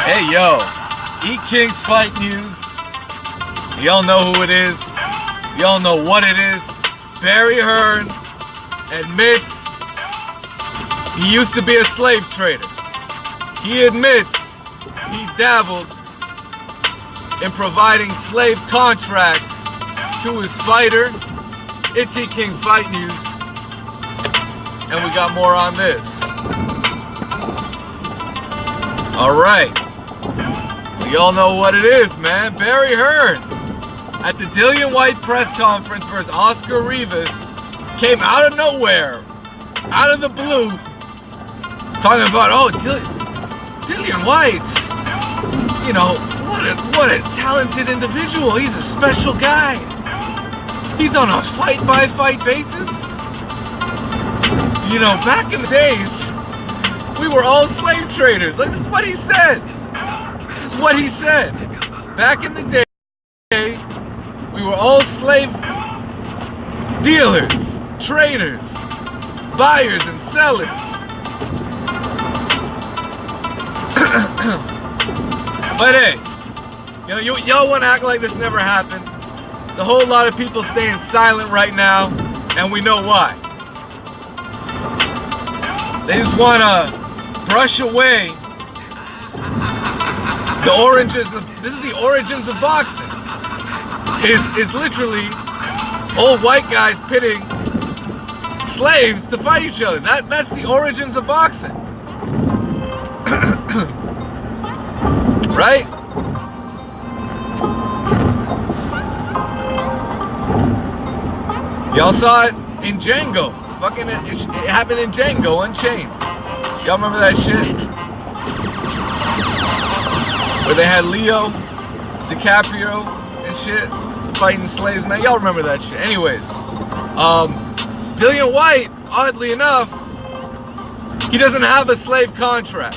Hey yo, E-King's Fight News. Y'all know who it is. Y'all know what it is. Barry Hearn admits he used to be a slave trader. He admits he dabbled in providing slave contracts to his fighter. It's E-King Fight News. And we got more on this. Alright. We all know what it is, man. Barry Hearn at the Dillian White press conference versus Oscar Rivas came out of nowhere, out of the blue, talking about, oh, Dillian White, you know, what a talented individual. He's a special guy. He's on a fight-by-fight basis. You know, back in the days, we were all slave traders. Like, this is what he said. This is what he said. Back in the day, we were all slave dealers, traders, buyers and sellers. But hey, you know, y'all want to act like this never happened. There's a whole lot of people staying silent right now, and we know why. They just want to brush away the origins. This is the origins of boxing. Is literally old white guys pitting slaves to fight each other. That's the origins of boxing. Right? Y'all saw it in Django. Fucking it happened in Django Unchained. Y'all remember that shit? Where they had Leo DiCaprio and shit fighting slaves, man. Y'all remember that shit. Anyways, Dillian White, oddly enough, he doesn't have a slave contract.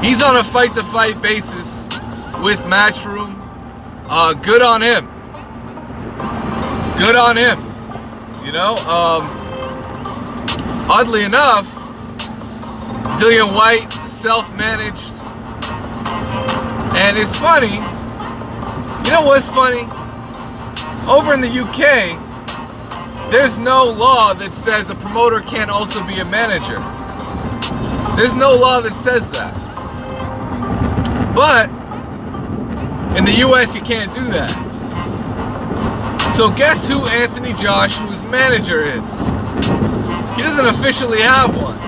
He's on a fight-to-fight basis with Matchroom. Good on him. Good on him. You know, oddly enough, Dillian White, self-managed. And it's funny. You know what's funny? Over in the UK, there's no law that says a promoter can't also be a manager. There's no law that says that. But in the US, you can't do that. So guess who Anthony Joshua's manager is? He doesn't officially have one.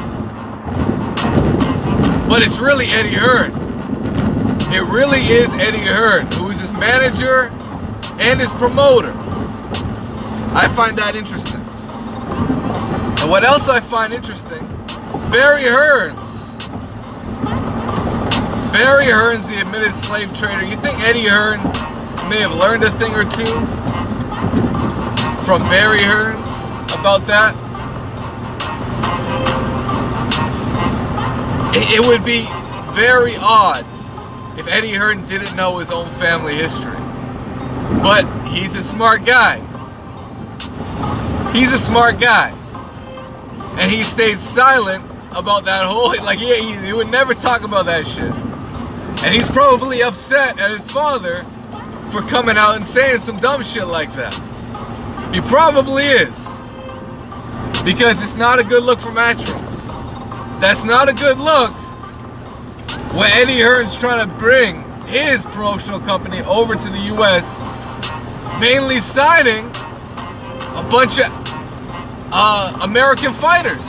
But it's really Eddie Hearn. It really is Eddie Hearn, who is his manager and his promoter. I find that interesting. And what else I find interesting? Barry Hearn's the admitted slave trader. You think Eddie Hearn may have learned a thing or two from Barry Hearn about that? It would be very odd if Eddie Hearn didn't know his own family history. But he's a smart guy. He's a smart guy. And he stayed silent about that whole, like he would never talk about that shit. And he's probably upset at his father for coming out and saying some dumb shit like that. He probably is. Because it's not a good look for Matchroom. That's not a good look when Eddie Hearn's trying to bring his promotional company over to the US, mainly signing a bunch of American fighters.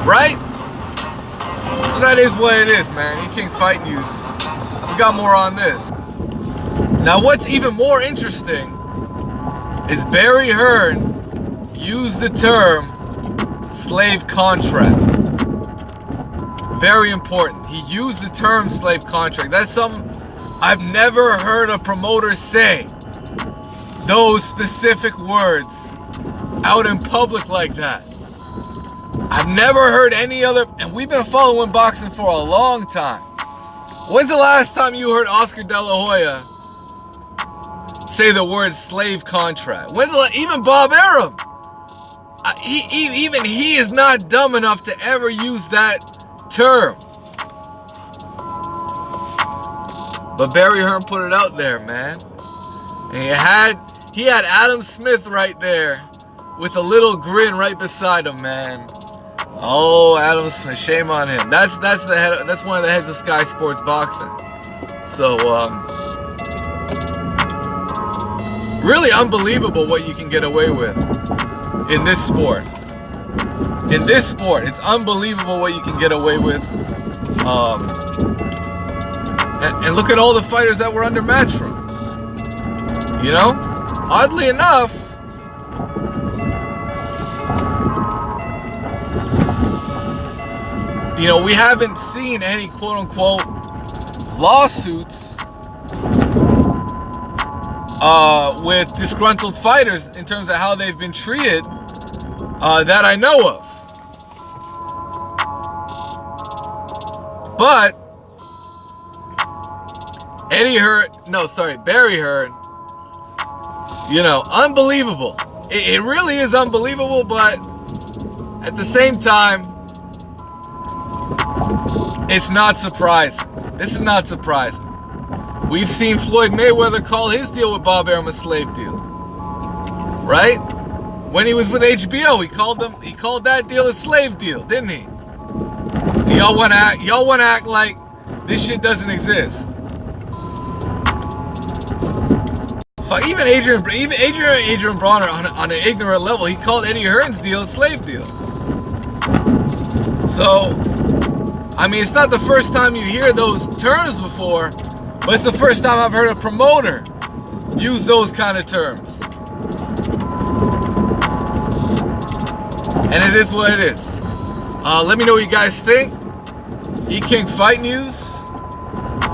Right? So that is what it is, man. E-King Fight News. We got more on this. Now what's even more interesting is Barry Hearn used the term slave contract. Very important. He used the term slave contract. That's something I've never heard a promoter say. Those specific words out in public like that. I've never heard any other, and we've been following boxing for a long time. When's the last time you heard Oscar De La Hoya say the word slave contract? Even Bob Arum. Even he is not dumb enough to ever use that term. But Barry Hearn put it out there, man. And he had Adam Smith right there with a little grin right beside him, man. Oh, Adam Smith, shame on him. That's the head. That's one of the heads of Sky Sports Boxing. So, really unbelievable what you can get away with in this sport. In this sport, it's unbelievable what you can get away with. And look at all the fighters that were under Matchroom. You know, oddly enough, you know, we haven't seen any quote-unquote lawsuits with disgruntled fighters in terms of how they've been treated that I know of. But Barry Hearn, you know, unbelievable. It really is unbelievable, but at the same time, it's not surprising. This is not surprising. We've seen Floyd Mayweather call his deal with Bob Arum a slave deal. Right? When he was with HBO, he called that deal a slave deal, didn't he? Y'all wanna act like this shit doesn't exist. Even Adrian Bronner on an ignorant level, he called Eddie Hearn's deal a slave deal. So, I mean, it's not the first time you hear those terms before, but it's the first time I've heard a promoter use those kind of terms. And it is what it is. Let me know what you guys think. E-King Fight News.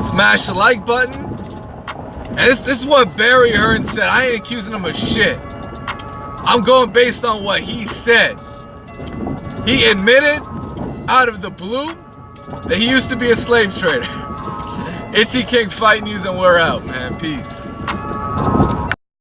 Smash the like button. And this is what Barry Hearn said. I ain't accusing him of shit. I'm going based on what he said. He admitted out of the blue that he used to be a slave trader. It's E-King Fight News, and we're out, man. Peace.